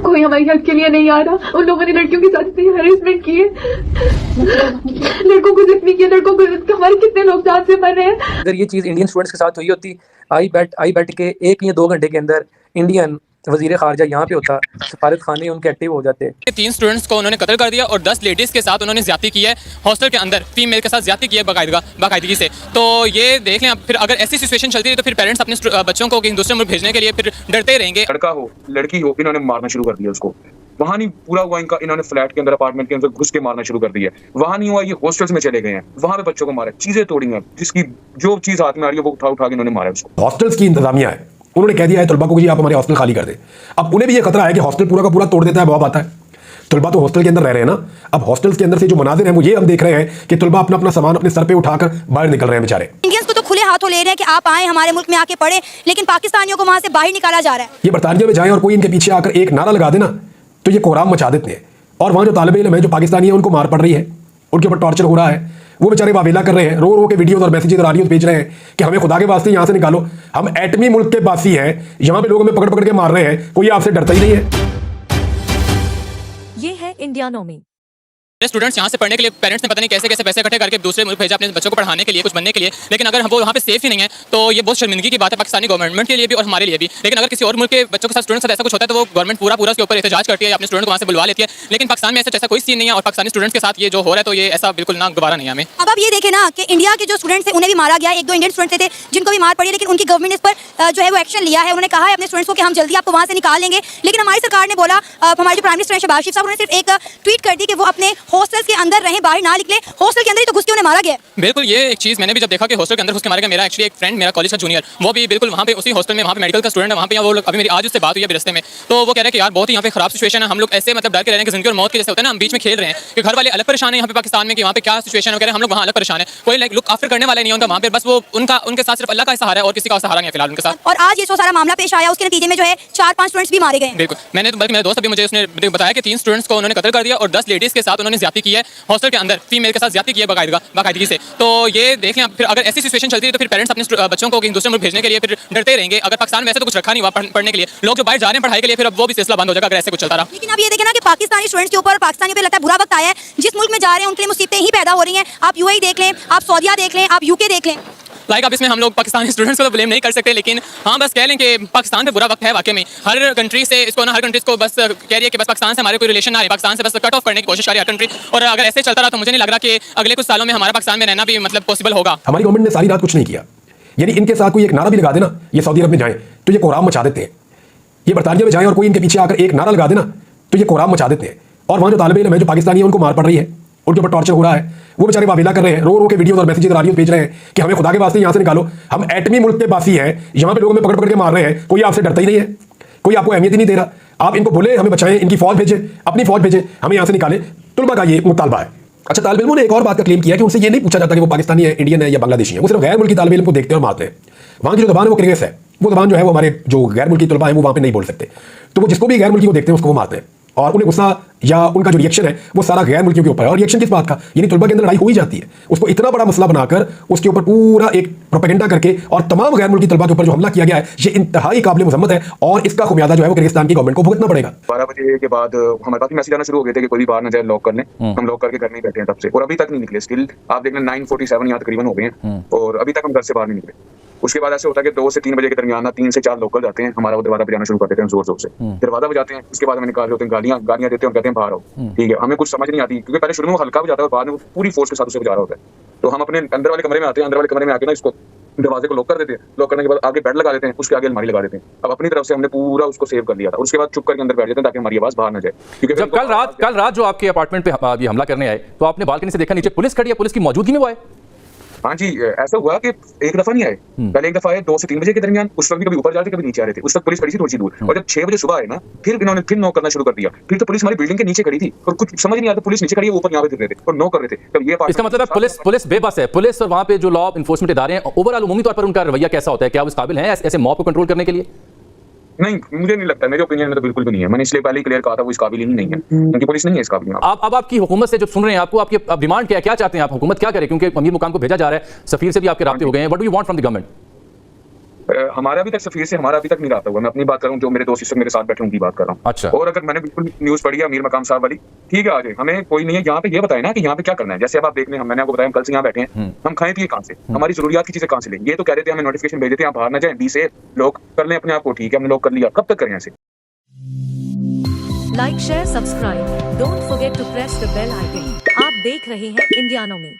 कोई हमारी हेल्प के लिए नहीं आ रहा। उन लोगों ने लड़कियों के साथ इतनी हैरेसमेंट की है, लड़कों को जितनी की, लड़कों को हमारे कितने लोग जान से मर रहे हैं। अगर ये चीज़ इंडियन स्टूडेंट्स के साथ हुई होती, आई बेट के 1 या 2 घंटे के अंदर इंडियन वजीर खारजा यहाँ पे होता, सफारत खाने उनके एक्टिव हो जाते। 3 स्टूडेंट्स को उन्होंने कत्ल कर दिया और 10 लेडीज़ के साथ उन्होंने ज्यादती की है, हॉस्टल के अंदर फीमेल के साथ ज्यादती की है बाकायदगी से। तो ये देख लें, फिर अगर ऐसी सिचुएशन चलती है तो फिर पेरेंट्स अपने बच्चों को कहीं दूसरे मुल्क भेजने के लिए फिर डरते रहेंगे। लड़का हो लड़की हो, इन्होंने मारना शुरू कर दिया उसको। वहाँ नहीं पूरा हुआ इनका, इन्होंने फ्लैट के अंदर अपार्टमेंट के अंदर घुस के मारना शुरू कर दिया। वहाँ नहीं हुआ, ये हॉस्टल्स में चले गए हैं, वहाँ पे बच्चों को मारा, चीजें तोड़ी हैं, जिसकी जो चीज हाथ में आ रही है वो उठा के इन्होंने मारा उसको। हॉस्टल्स की इंतजामिया है, उन्होंने कह दिया है तलबा को कि आप हमारे हॉस्टल खाली कर दें। अब उन्हें भी ये खतरा है कि हॉस्टल पूरा का पूरा तोड़ देता है, बवाब आता है। तलबा तो हॉस्टल के अंदर रह रहे हैं ना। अब हॉस्टल्स के अंदर से जो मनाजिर हैं वो ये हम देख रहे हैं कि तलबा अपना सामान अपने सर पे उठाकर बाहर निकल रहे हैं बेचारे। इंडियंस को तो खुले हाथों ले रहे हैं कि आप आए हमारे मुल्क में आके पढ़े, लेकिन पाकिस्तानियों को वहां से बाहर निकाला जा रहा है। ये बरतानिया में जाएं और कोई इनके पीछे आकर एक नारा लगा देना तो ये कोहराम मचा देते हैं। और वहां जो तालिब इल्म है, जो पाकिस्तानी है, उनको मार पड़ रही है, उनके ऊपर टॉर्चर हो रहा है, वो बेचारे वावेला कर रहे हैं, रो रो के वीडियोस और मैसेजेस और ऑडियोस भेज रहे हैं कि हमें खुदा के वास्ते यहाँ से निकालो, हम एटमी मुल्क के बासी हैं, यहाँ पे लोग हमें पकड़ पकड़ के मार रहे हैं, कोई आपसे डरता ही नहीं है। ये है इंडियानोमी। स्टूडेंट्स यहाँ से पढ़ने के लिए पेरेंट्स ने पता नहीं कैसे पैसे इकट्ठे करके दूसरे मुल्क भेजा अपने बच्चों को पढ़ाने के लिए, कुछ बनने के लिए। लेकिन अगर हम वो वहाँ पे सेफ ही नहीं है तो ये बहुत शर्मिंदगी की बात है पाकिस्तानी गवर्नमेंट के लिए भी और हमारे लिए भी। लेकिन अगर किसी और मुल्क के बच्चों के साथ स्टूडेंट्स के साथ ऐसा कुछ होता है तो वो गवर्नमेंट पूरा उसके ऊपर एहतजाज करती है, अपने स्टूडेंट को वहाँ से बुलवा लेती है। लेकिन पाकिस्तान में ऐसा कोई सीन नहीं है और पाकिस्तानी स्टूडेंट्स के साथ ये जो हो रहा है तो ये ऐसा बिल्कुल ना गवारा नहीं है हमें। अब आप ये देखें ना कि इंडिया के जो स्टूडेंट्स थे उन्हें भी मारा गया, 1-2 इंडियन स्टूडेंट्स थे जिनको भी मार पड़ी, लेकिन उनकी गवर्नमेंट इस पर जो है वो एक्शन लिया है। उन्होंने कहा है अपने स्टूडेंट्स को कि हम जल्दी आपको वहाँ से निकाल लेंगे। लेकिन हमारी सरकार ने बोला, हमारे जो प्राइम मिनिस्टर हैं शहबाज शरीफ साहब, उन्होंने सिर्फ एक ट्वीट कर दी कि वो अपने हॉस्टल्स के अंदर रहें, बाहर ना निकले। हॉस्टल के अंदर ही तो घुस के उन्हें मारा गया। बिल्कुल, ये एक चीज़ मैंने भी जब देखा कि हॉस्टल के अंदर घुस के मारा गया। मेरा एक्चुअली एक फ्रेंड, मेरा कॉलेज का जूनियर, वो भी बिल्कुल वहाँ पे उसी हॉस्टल में, वहाँ पे मेडिकल का स्टूडेंट है, वहाँ पे वो लोग अभी मेरी आज उससे बात हुई है रास्ते में, तो वो कह रहे हैं कि यार बहुत ही यहाँ पे खराब सिचुएशन है। हम लोग ऐसे मतलब डर के रह रहे हैं कि जिंदगी और मौत के जैसे होता है ना, हम बीच में खेल रहे हैं कि घर वाले अलग परेशान है यहाँ पे पाकिस्तान में कि वहाँ पे क्या सिचुएशन है, हम लोग वहाँ अलग परेशान है। कोई लाइक लुक आफ्टर करने वाला नहीं होता वहाँ पे, बस वो उनके साथ सिर्फ अल्लाह का सहारा है और किसी का सहारा नहीं है फिलहाल उनके साथ। और आज ये सारा मामला पेश आया, उसके नतीजे में जो है 4-5 स्टूडेंट्स भी मारे गए। बिल्कुल, मैंने तो बल्कि मेरे दोस्त अभी मुझे उसने बताया कि 3 स्टूडेंट्स को उन्होंने कत्ल कर दिया और 10 लेडीज़ के साथ उन्होंने ज्यादती की है, हॉस्टल के अंदर फीमेल के साथ ज्यादती की है बाकायदगी से। तो ये देख लें, फिर अगर ऐसी सिचुएशन चलती है तो फिर पेरेंट्स अपने बच्चों को कहीं दूसरे मुल्क भेजने के लिए फिर डरते रहेंगे। अगर पाकिस्तान में वैसे तो कुछ रखा नहीं हुआ पढ़ने के लिए, लोग जो बाहर जा रहे हैं पढ़ाई के लिए, फिर अब वो भी सिलसिला बंद हो जाएगा अगर ऐसे कुछ चलता रहा। लेकिन अब ये देखें ना कि पाकिस्तानी स्टूडेंट्स के ऊपर, पाकिस्तानियों पे लगता है बुरा वक्त आया है। जिस मुल्क में जा रहे हैं उनके लिए मुसीबतें ही पैदा हो रही हैं। आप यूएई देख लें, आप सऊदीया देख लें, आप यूके देख लें। अब इसमें हम लोग पाकिस्तानी स्टूडेंट्स को तो ब्लेम नहीं कर सकते, लेकिन हाँ बस कह लें कि पाकिस्तान पे बुरा वक्त है वाकई में। हर कंट्री से इसको ना, हर कंट्रीज को बस कह रही है कि बस पाकिस्तान से हमारे कोई रिलेशन ना रहे, पाकिस्तान से बस कट ऑफ करने की कोशिश कर रही है हर कंट्री। और अगर ऐसे चलता रहा तो मुझे नहीं लग रहा कि अगले कुछ सालों में हमारा पाकिस्तान में रहना भी मतलब पॉसिबल होगा। हमारी गवर्नमेंट ने सारी रात कुछ नहीं किया, यानी इनके साथ कोई एक नारा भी लगा देना, ये सऊदी अरब में जाएं तो ये कोहराम मचा देते हैं। ये बरतानिया में जाएं और कोई इनके पीछे आकर एक नारा लगा देना तो ये कोहराम मचा देते हैं। और वहां जो तालिब इल्म है, जो पाकिस्तानी है, उनको मार पड़ रही है, उनके ऊपर टॉर्चर हो रहा है, वो बेचारे वावेला कर रहे हैं, रो रो के वीडियोस और मैसेजेस और ऑडियोस भेज रहे हैं कि हमें खुदा के वास्ते यहाँ से निकालो, हम एटमी मुल्क के बासी हैं, यहाँ पे लोग हमें पकड़ पकड़ के मार रहे हैं, कोई आपसे डरता ही नहीं है, कोई आपको अहमियत ही नहीं दे रहा। आप इनको बोले हमें बचाएं, इनकी फौज भेजें, अपनी फौज भेजें, हमें यहाँ से निकालें। तुलबा का ये मुतालबा है। अच्छा, तालिब इल्मों ने एक और बात का क्लेम किया कि उनसे ये नहीं पूछा जाता कि वो पाकिस्तानी है, इंडियन है या बांग्लादेशी है, वो सिर्फ गैर मुल्की तालिब इल्म को देखते हैं और मारते हैं। वहाँ की जो ज़बान है वो क्रिकेट है, वो ज़बान जो है वो हमारे जो गैर मुल्की तलबा है वो वहाँ पे नहीं बोल सकते, तो वो जिसको भी गैर मुल्की को देखते हैं उसको वो मारते हैं। और उन्हें गुस्सा या उनका जो रिएक्शन है वो सारा गैर मुल्कियों के ऊपर है। और रिएक्शन किस बात का, यानी तलबा के अंदर लड़ाई हो ही जाती है, उसको इतना बड़ा मसला बनाकर उसके ऊपर पूरा एक प्रोपेगेंडा करके और तमाम गैर मुल्की तलबा के ऊपर जो हमला किया गया है ये इंतहाई काबिल मजम्मत है और इसका खुमियादा जो है वो किर्गिस्तान की गवर्नमेंट को भुगतना पड़ेगा। 12 बजे के बाद हमारे पास मैसेज आना शुरू हो गए थे कि कोई भी बाहर न जाए, लॉक कर लें। हम लॉक करके घर नहीं बैठे हैं तब से, और अभी तक नहीं निकले। स्टिल आप देख लें 9:47 यहाँ तकरीबन हो गए हैं और अभी तक हम घर से बाहर नहीं निकले। उसके बाद ऐसे होता है कि 2 से 3 बजे के दरमियान 3 से 4 लोकल जाते हैं, हमारा वो दरवाजा बजाना शुरू कर देते हैं जोर जोर से, दरवाजा बजाते हैं। उसके बाद हमें निकाल होते हैं, गालियां देते हैं और कहते हैं बाहर आओ। ठीक है, हमें कुछ समझ नहीं आती क्योंकि पहले शुरू में वो हल्का बजाता है और बाद में वो पूरी फोर्स के साथ उसे बजा रहा होता है। तो हम अपने अंदर वाले कमरे में आते हैं, अंदर वाले कमरे में आके ना इसको दरवाजे को लॉक कर देते हैं। लॉक करने के बाद आगे बेड लगा देते हैं, उसके आगे अलमारी लगा देते हैं। अब अपनी तरफ से हमने पूरा उसको सेव कर लिया था। उसके बाद चुप करके अंदर बैठ जाते हैं ताकि हमारी आवाज बाहर ना जाए। क्योंकि जब कल रात जो आपके अपार्टमेंट पे ये हमला करने आए तो आपने बालकनी से देखा नीचे पुलिस खड़ी है, पुलिस की मौजूदगी में वो आए? हाँ जी, ऐसा हुआ कि एक दफा नहीं आए, पहले एक दफा आए 2 से 3 बजे के दरमियान। उस वक्त भी कभी ऊपर जा रहे थे, कभी नीचे आ रहे थे। उस वक्त पुलिस खड़ी थी थोड़ी सी दूर, और जब 6 बजे सुबह आए ना, फिर इन्होंने फिर नॉक करना शुरू कर दिया। फिर तो पुलिस हमारी बिल्डिंग के नीचे खड़ी थी और कुछ समझ नहीं आता, पुलिस नीचे खड़ी है, ऊपर यहाँ पे फिर रहे थे और नॉक कर रहे थे। तब ये इसका मतलब है पुलिस बेबस है। पुलिस और वहाँ पे जो लॉ इन्फोर्समेंट इदारे हैं ओवरऑल उमूमी तौर पर उनका रवैया कैसा होता है? क्या वो इस काबिल है ऐसे मॉब को कंट्रोल करने के लिए? नहीं, मुझे नहीं लगता, मेरे ओपिनियन में तो बिल्कुल भी नहीं है। मैंने इसलिए पहले ही क्लियर कहा था वो इस काबिल ही नहीं है, उनकी पुलिस नहीं है इस काबिल में। अब आपकी हुकूमत से जब सुन रहे हैं आपको, आपकी डिमांड क्या चाहते हैं आप? हुकूमत क्या करे, क्योंकि अमीर मुकाम को भेजा जा रहा है, सफीर से भी आपके राब्ते हो गए हैं। What do you want from the government? हमारा अभी तक सफीर से हमारा अभी तक नहीं रहा हुआ। मैं अपनी बात कर रहा हूँ, जो मेरे दोस्त इस वक्त मेरे साथ बैठे उनकी बात कर रहा हूँ। अच्छा। और अगर मैंने बिल्कुल न्यूज पढ़ी है अमीर मकाम साहब वाली, ठीक है आ जाए, हमें कोई नहीं है यहाँ पे, ये बताए ना कि यहाँ पे क्या करना है। जैसे अब आप देख लें, मैंने आपको बताया हम कल से यहाँ बैठे हैं, हम खाएं पिए कहाँ से, हमारी जरूरियात की चीजें कहाँ से लें। ये तो कह रहे थे हमें नोटिफिकेशन भेज देते हैं, आप बाहर ना जाएं, बी से लॉक कर लें अपने आप को, ठीक है हमने लॉक कर लिया, कब तक करें ऐसे। Like share subscribe don't forget to press the bell icon. आप देख रहे हैं इंडियानोमी।